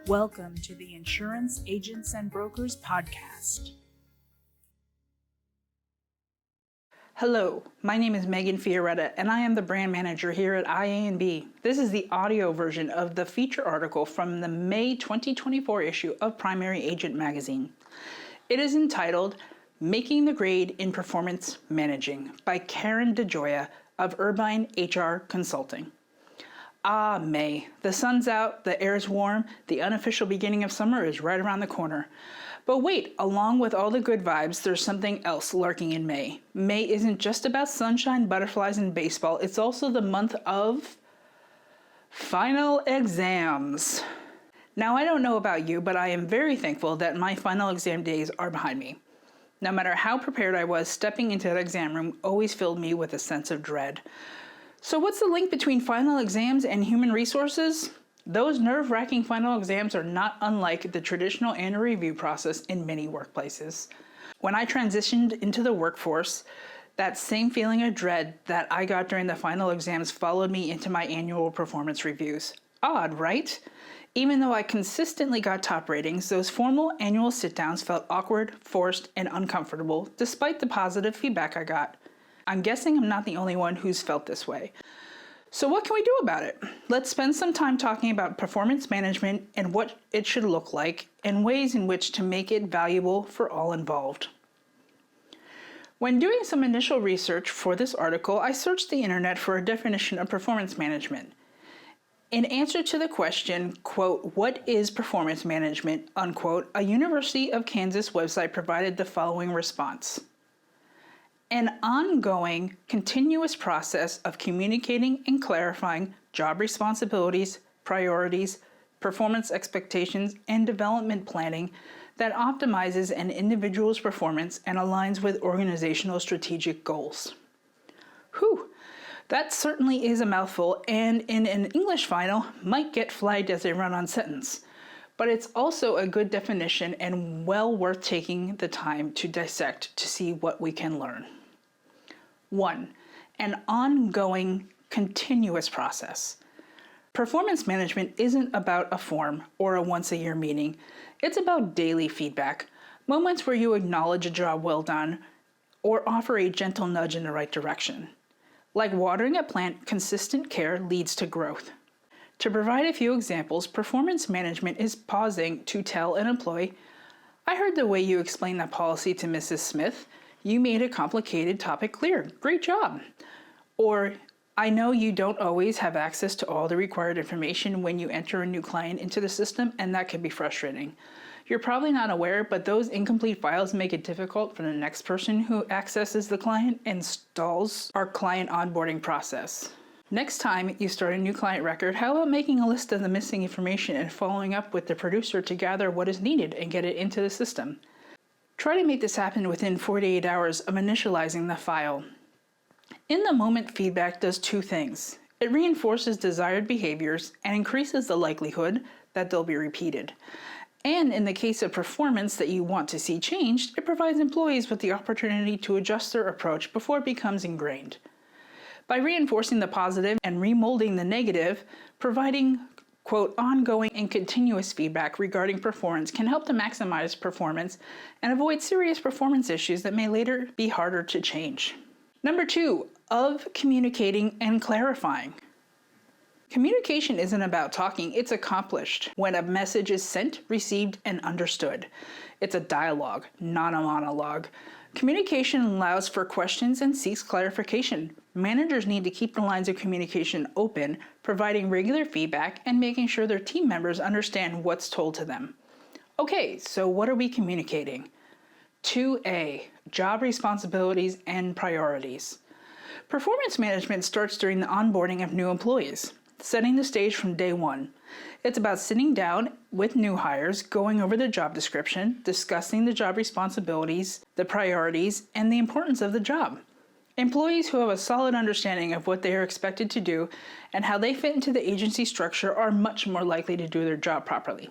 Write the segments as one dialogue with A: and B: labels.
A: Welcome to the Insurance Agents and Brokers Podcast.
B: Hello, my name is Megan Fioretta, and I am the brand manager here at IA&B. This is the audio version of the feature article from the May 2024 issue of Primary Agent Magazine. It is entitled, Making the Grade in Performance Managing by Karen DiGioia of Herbein HR Consulting. Ah, May. The sun's out, the air's warm, the unofficial beginning of summer is right around the corner. But wait, along with all the good vibes, there's something else lurking in May. May isn't just about sunshine, butterflies, and baseball. It's also the month of final exams. Now, I don't know about you, but I am very thankful that my final exam days are behind me. No matter how prepared I was, stepping into that exam room always filled me with a sense of dread. So what's the link between final exams and human resources? Those nerve-wracking final exams are not unlike the traditional annual review process in many workplaces. When I transitioned into the workforce, that same feeling of dread that I got during the final exams followed me into my annual performance reviews. Odd, right? Even though I consistently got top ratings, those formal annual sit-downs felt awkward, forced, and uncomfortable, despite the positive feedback I got. I'm guessing I'm not the only one who's felt this way. So what can we do about it? Let's spend some time talking about performance management and what it should look like and ways in which to make it valuable for all involved. When doing some initial research for this article, I searched the internet for a definition of performance management. In answer to the question, quote, what is performance management, unquote, a University of Kansas website provided the following response. An ongoing, continuous process of communicating and clarifying job responsibilities, priorities, performance expectations, and development planning that optimizes an individual's performance and aligns with organizational strategic goals. Whew, that certainly is a mouthful, and in an English final might get flagged as a run-on sentence. But it's also a good definition and well worth taking the time to dissect to see what we can learn. 1. An ongoing, continuous process. Performance management isn't about a form or a once-a-year meeting. It's about daily feedback, moments where you acknowledge a job well done or offer a gentle nudge in the right direction. Like watering a plant, consistent care leads to growth. To provide a few examples, performance management is pausing to tell an employee, I heard the way you explained that policy to Mrs. Smith. You made a complicated topic clear. Great job. Or, I know you don't always have access to all the required information when you enter a new client into the system, and that can be frustrating. You're probably not aware, but those incomplete files make it difficult for the next person who accesses the client and stalls our client onboarding process. Next time you start a new client record, how about making a list of the missing information and following up with the producer to gather what is needed and get it into the system? Try to make this happen within 48 hours of initializing the file. In-the-moment feedback does two things. It reinforces desired behaviors and increases the likelihood that they'll be repeated. And in the case of performance that you want to see changed, it provides employees with the opportunity to adjust their approach before it becomes ingrained. By reinforcing the positive and remolding the negative, providing quote, ongoing and continuous feedback regarding performance can help to maximize performance and avoid serious performance issues that may later be harder to change. Number 2, of communicating and clarifying. Communication isn't about talking, it's accomplished when a message is sent, received, and understood. It's a dialogue, not a monologue. Communication allows for questions and seeks clarification. Managers need to keep the lines of communication open, providing regular feedback and making sure their team members understand what's told to them. Okay, so what are we communicating? 2A, job responsibilities and priorities. Performance management starts during the onboarding of new employees, setting the stage from day one. It's about sitting down with new hires, going over the job description, discussing the job responsibilities, the priorities, and the importance of the job. Employees who have a solid understanding of what they are expected to do and how they fit into the agency structure are much more likely to do their job properly.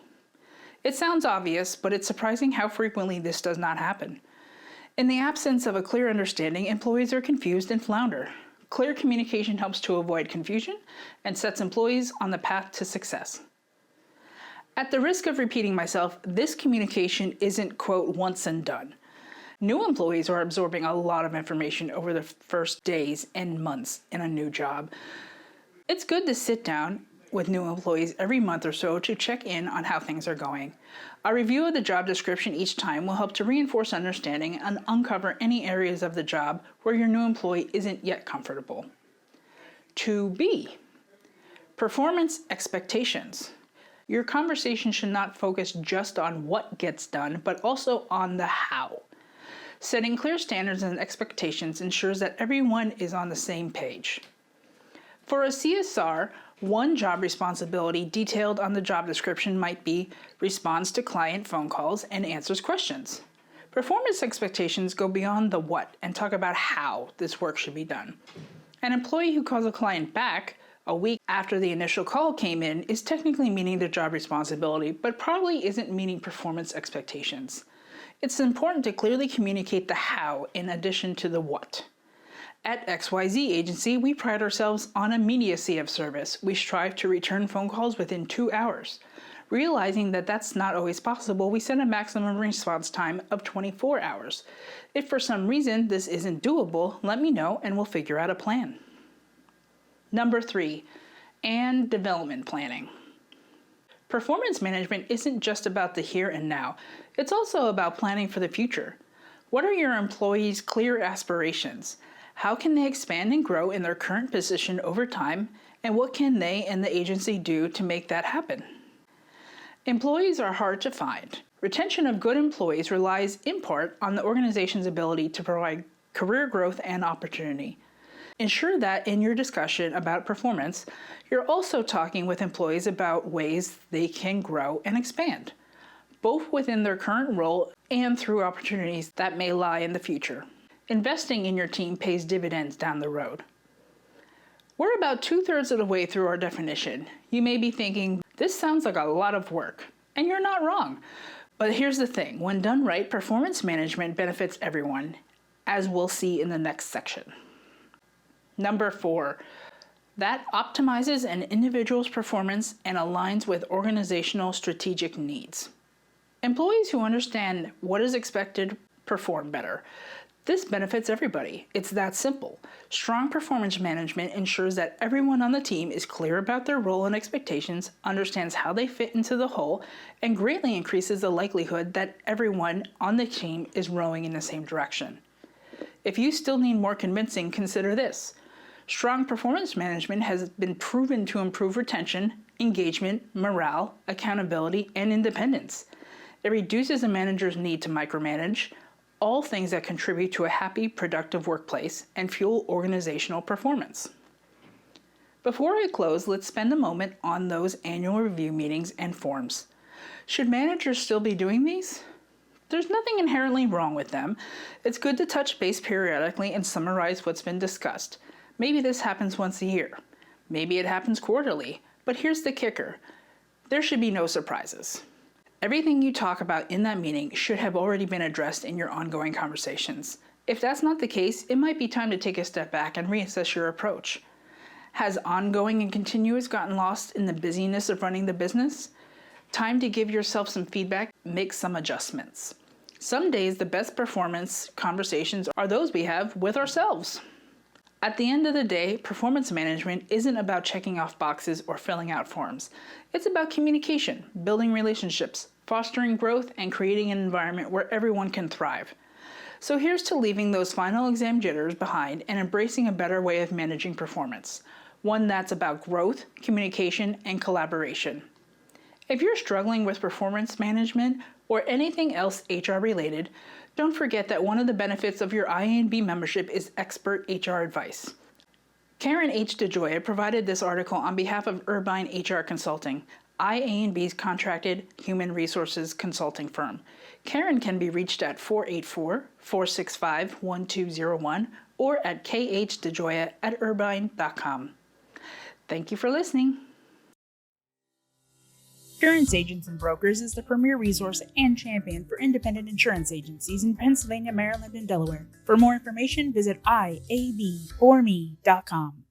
B: It sounds obvious, but it's surprising how frequently this does not happen. In the absence of a clear understanding, employees are confused and flounder. Clear communication helps to avoid confusion and sets employees on the path to success. At the risk of repeating myself, this communication isn't, quote, once and done. New employees are absorbing a lot of information over the first days and months in a new job. It's good to sit down with new employees every month or so to check in on how things are going. A review of the job description each time will help to reinforce understanding and uncover any areas of the job where your new employee isn't yet comfortable. 2B, performance expectations. Your conversation should not focus just on what gets done, but also on the how. Setting clear standards and expectations ensures that everyone is on the same page. For a CSR, one job responsibility detailed on the job description might be responds to client phone calls and answers questions. Performance expectations go beyond the what and talk about how this work should be done. An employee who calls a client back a week after the initial call came in is technically meeting the job responsibility, but probably isn't meeting performance expectations. It's important to clearly communicate the how in addition to the what. At XYZ Agency, we pride ourselves on immediacy of service. We strive to return phone calls within 2 hours. Realizing that that's not always possible, we set a maximum response time of 24 hours. If for some reason this isn't doable, let me know and we'll figure out a plan. Number 3, and development planning. Performance management isn't just about the here and now. It's also about planning for the future. What are your employees' clear aspirations? How can they expand and grow in their current position over time? And what can they and the agency do to make that happen? Employees are hard to find. Retention of good employees relies in part on the organization's ability to provide career growth and opportunity. Ensure that in your discussion about performance, you're also talking with employees about ways they can grow and expand, both within their current role and through opportunities that may lie in the future. Investing in your team pays dividends down the road. We're about 2/3 of the way through our definition. You may be thinking, this sounds like a lot of work, and you're not wrong. But here's the thing, when done right, performance management benefits everyone, as we'll see in the next section. Number 4, that optimizes an individual's performance and aligns with organizational strategic needs. Employees who understand what is expected perform better. This benefits everybody. It's that simple. Strong performance management ensures that everyone on the team is clear about their role and expectations, understands how they fit into the whole, and greatly increases the likelihood that everyone on the team is rowing in the same direction. If you still need more convincing, consider this. Strong performance management has been proven to improve retention, engagement, morale, accountability, and independence. It reduces a manager's need to micromanage, all things that contribute to a happy, productive workplace and fuel organizational performance. Before I close, let's spend a moment on those annual review meetings and forms. Should managers still be doing these? There's nothing inherently wrong with them. It's good to touch base periodically and summarize what's been discussed. Maybe this happens once a year. Maybe it happens quarterly. But here's the kicker. There should be no surprises. Everything you talk about in that meeting should have already been addressed in your ongoing conversations. If that's not the case, it might be time to take a step back and reassess your approach. Has ongoing and continuous gotten lost in the busyness of running the business? Time to give yourself some feedback, make some adjustments. Some days the best performance conversations are those we have with ourselves. At the end of the day, performance management isn't about checking off boxes or filling out forms. It's about communication, building relationships, fostering growth, and creating an environment where everyone can thrive. So here's to leaving those final exam jitters behind and embracing a better way of managing performance, one that's about growth, communication, and collaboration. If you're struggling with performance management or anything else HR related, don't forget that one of the benefits of your IA&B membership is expert HR advice. Karen DiGioia provided this article on behalf of Herbein HR Consulting, IA&B's contracted human resources consulting firm. Karen can be reached at 484-465-1201 or at khdegioia@herbein.com. Thank you for listening.
A: Insurance Agents and Brokers is the premier resource and champion for independent insurance agencies in Pennsylvania, Maryland, and Delaware. For more information, visit iabforme.com.